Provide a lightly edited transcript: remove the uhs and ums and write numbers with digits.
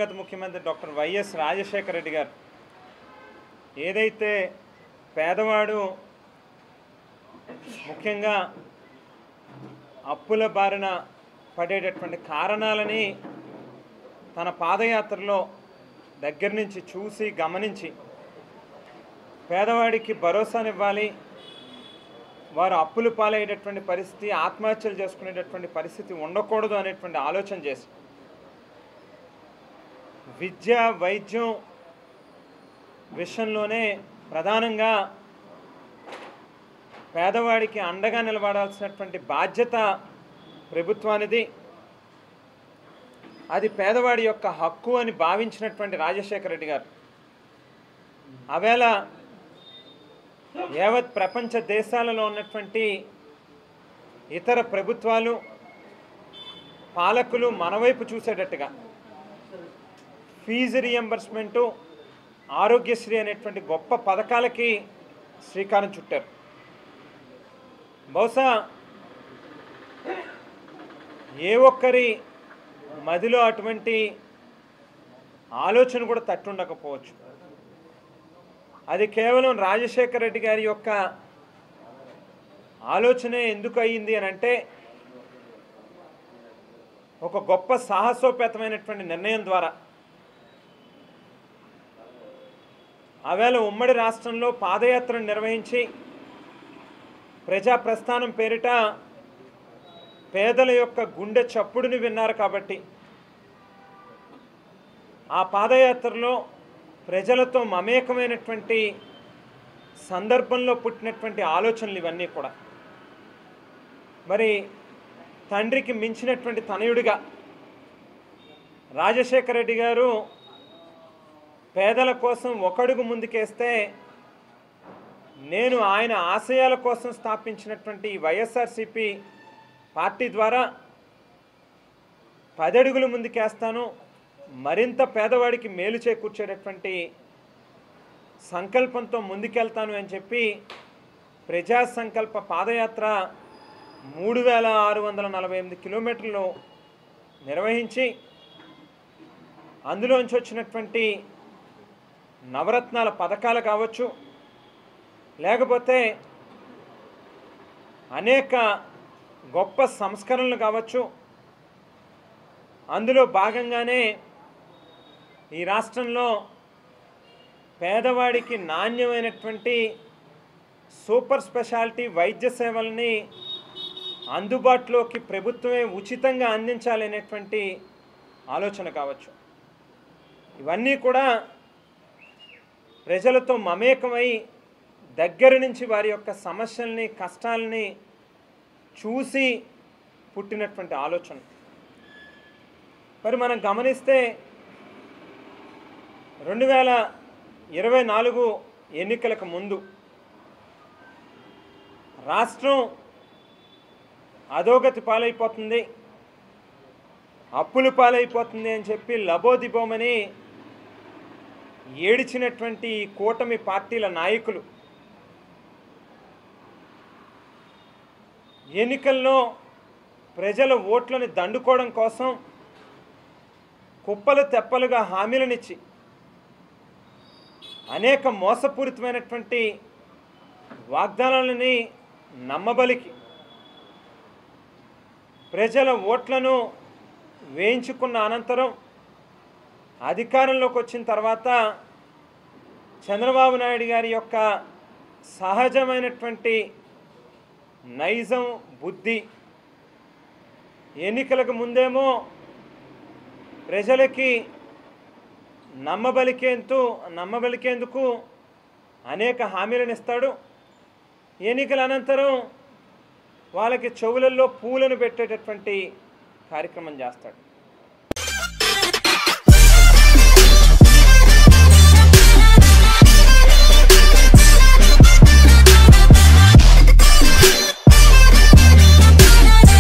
దివంగత ముఖ్యమంత్రి doctor YS Rajasekhara Reddy గారు ఏదైతే పేదవాడు ముఖ్యంగా అప్పుల బారిన పడేటటువంటి కారణాలని తన పాదయాత్రలో దగ్గర నుంచి చూసి గమనించి పేదవాడికి భరోసానివ్వాలి, వారు అప్పులు పాలయ్యేటటువంటి పరిస్థితి, ఆత్మహత్యలు చేసుకునేటటువంటి పరిస్థితి ఉండకూడదు అనేటువంటి ఆలోచన చేసి విద్య వైద్యం విషయంలోనే ప్రధానంగా పేదవాడికి అండగా నిలబడాల్సినటువంటి బాధ్యత ప్రభుత్వానిది. అది పేదవాడి యొక్క హక్కు అని భావించినటువంటి రాజశేఖర రెడ్డి గారు ఆవేళ యావత్ ప్రపంచ దేశాలలో ఉన్నటువంటి ఇతర ప్రభుత్వాలు పాలకులు మన వైపు చూసేటట్టుగా ఫీజు రియంబర్స్మెంటు, ఆరోగ్యశ్రీ అనేటువంటి గొప్ప పథకాలకి శ్రీకారం చుట్టారు. బహుశా ఏ ఒక్కరి మదిలో అటువంటి ఆలోచన కూడా తట్టుండకపోవచ్చు. అది కేవలం రాజశేఖర రెడ్డి గారి యొక్క ఆలోచనే ఎందుకు అయ్యింది అని అంటే ఒక గొప్ప సాహసోపేతమైనటువంటి నిర్ణయం ద్వారా ఆవేళ ఉమ్మడి రాష్ట్రంలో పాదయాత్రను నిర్వహించి ప్రజా ప్రస్థానం పేరిట పేదల యొక్క గుండె చప్పుడుని విన్నారు కాబట్టి ఆ పాదయాత్రలో ప్రజలతో మమేకమైనటువంటి సందర్భంలో పుట్టినటువంటి ఆలోచనలు ఇవన్నీ కూడా మరి తండ్రికి మించినటువంటి తనయుడిగా రాజశేఖర రెడ్డి గారు పేదల కోసం ఒకడుగు ముందుకేస్తే నేను ఆయన ఆశయాల కోసం స్థాపించినటువంటి వైఎస్ఆర్సీపీ పార్టీ ద్వారా 10 అడుగులు ముందుకేస్తాను, మరింత పేదవాడికి మేలు చేకూర్చేటటువంటి సంకల్పంతో ముందుకెళ్తాను అని చెప్పి ప్రజా సంకల్ప పాదయాత్ర 3648 కిలోమీటర్లు నిర్వహించి అందులోంచి వచ్చినటువంటి నవరత్నాల పథకాలు కావచ్చు, లేకపోతే అనేక గొప్ప సంస్కరణలు కావచ్చు, అందులో భాగంగానే ఈ రాష్ట్రంలో పేదవాడికి నాణ్యమైనటువంటి సూపర్ స్పెషాలిటీ వైద్య సేవల్ని అందుబాటులోకి ప్రభుత్వమే ఉచితంగా అందించాలనేటువంటి ఆలోచన కావచ్చు. ఇవన్నీ కూడా ప్రజలతో మమేకమై దగ్గర నుంచి వారి యొక్క సమస్యల్ని కష్టాలని చూసి పుట్టినటువంటి ఆలోచన. మరి మనం గమనిస్తే 2024 ఎన్నికలకు ముందు రాష్ట్రం అధోగతి పాలైపోతుంది, అప్పులు పాలైపోతుంది అని చెప్పి లబోదిబోమని ఏడిచినటువంటి కూటమి పార్టీల నాయకులు ఎన్నికల్లో ప్రజల ఓట్లను దండుకోవడం కోసం కుప్పలు తెప్పలుగా హామీలనిచ్చి అనేక మోసపూరితమైనటువంటి వాగ్దానాలని నమ్మబలికి ప్రజల ఓట్లను వేయించుకున్న అనంతరం అధికారంలోకి వచ్చిన తర్వాత చంద్రబాబు నాయుడు గారి యొక్క సహజమైనటువంటి నైజం బుద్ధి ఎన్నికలకు ముందేమో ప్రజలకి నమ్మబలికేందుకు అనేక హామీలను ఇస్తాడు, ఎన్నికల అనంతరం వాళ్ళకి చెవులలో పూలను పెట్టేటటువంటి కార్యక్రమం చేస్తాడు.